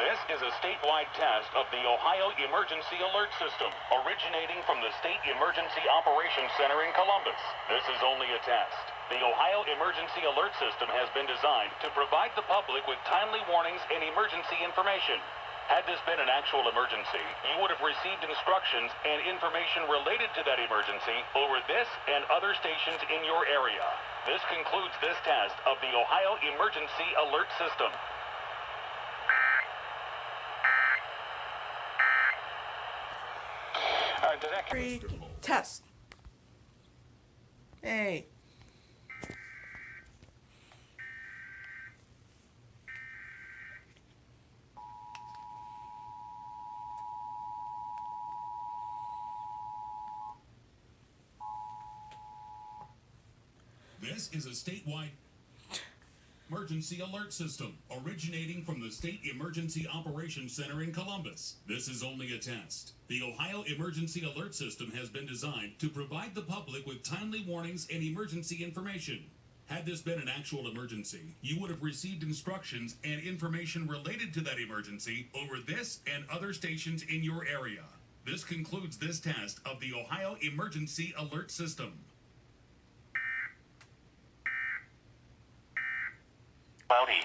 This is a statewide test of the Ohio Emergency Alert System, originating from the State Emergency Operations Center in Columbus. This is only a test. The Ohio Emergency Alert System has been designed to provide the public with timely warnings and emergency information. Had this been an actual emergency, you would have received instructions and information related to that emergency over this and other stations in your area. This concludes this test of the Ohio Emergency Alert System. Test. Hey. This is a statewide emergency alert system originating from the State Emergency Operations Center in Columbus. This is only a test. The Ohio Emergency Alert System has been designed to provide the public with timely warnings and emergency information. Had this been an actual emergency, you would have received instructions and information related to that emergency over this and other stations in your area. This concludes this test of the Ohio Emergency Alert System. Cloudy. To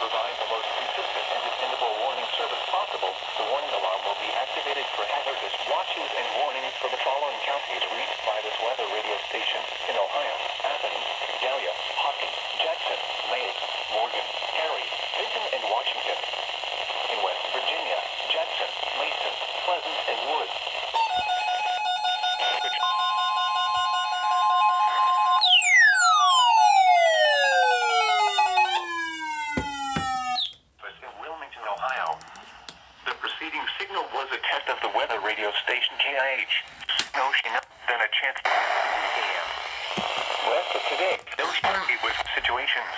provide the most consistent and dependable warning service possible, the warning alarm will be activated for hazardous watches and warnings for the following counties reached by this weather radio station in Ohio: Athens, Gallia, Hawkins, Jackson, Maize, Morgan, Perry, Vinton, and Washington. In West Virginia, Jackson, Mason, Pleasant, and Wood. In Wilmington, Ohio. The preceding signal was a test of the weather radio station KIH. No, then a chance AM. West of today, those with situations.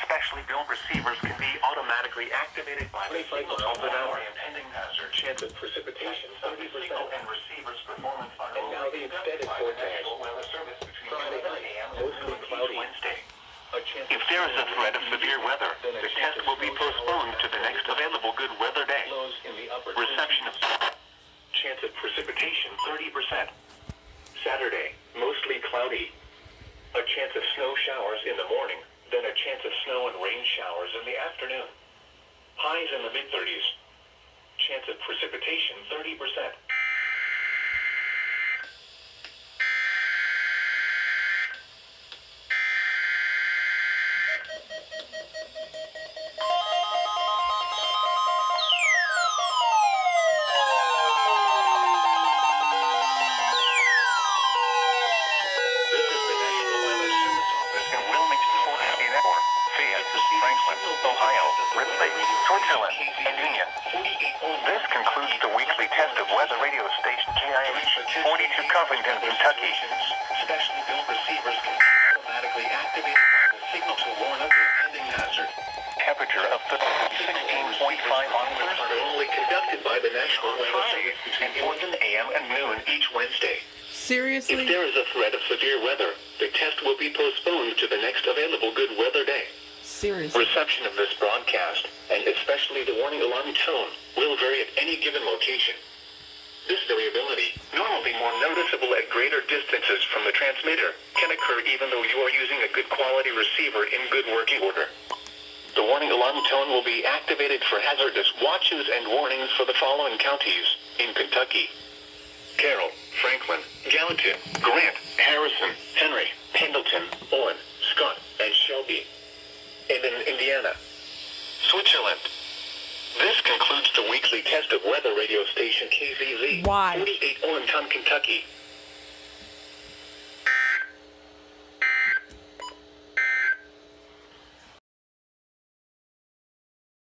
Specially built receivers can be automatically activated by the signal of an hour impending hazard. Chance of precipitation 30%. And receivers performance on and now the extended forecast. Weather service between Friday night, mostly cloudy. Wednesday. If there is a threat of severe weather, the test will be postponed to the next available good weather day. Reception of chance of precipitation 30%. Saturday, mostly cloudy. A chance of snow showers in the morning. Then a chance of snow and rain showers in the afternoon. Highs in the mid-30s. Chance of precipitation 30%. Ohio, Ripley, Switzerland, and Union. This concludes the weekly test of weather radio station KIH 42 Covington, Kentucky. Specially built receivers can be automatically activated by the signal to warn of the impending hazard. Temperature of 16.5 on Thursday. Only conducted by the National Weather Service between 11 a.m. and noon each Wednesday. Seriously? If there is a threat of severe weather, the test will be postponed to the next available good weather day. Seriously. Reception of this broadcast, and especially the warning alarm tone, will vary at any given location. This variability, normally more noticeable at greater distances from the transmitter, can occur even though you are using a good quality receiver in good working order. The warning alarm tone will be activated for hazardous watches and warnings for the following counties in Kentucky: Carroll, Franklin, Gallatin, Grant, Harrison, Henry, Pendleton, Owen, Scott, and Shelby. And in Indiana, Switzerland. This concludes the weekly test of weather radio station KZZ. Why? 48 Owenton, Kentucky.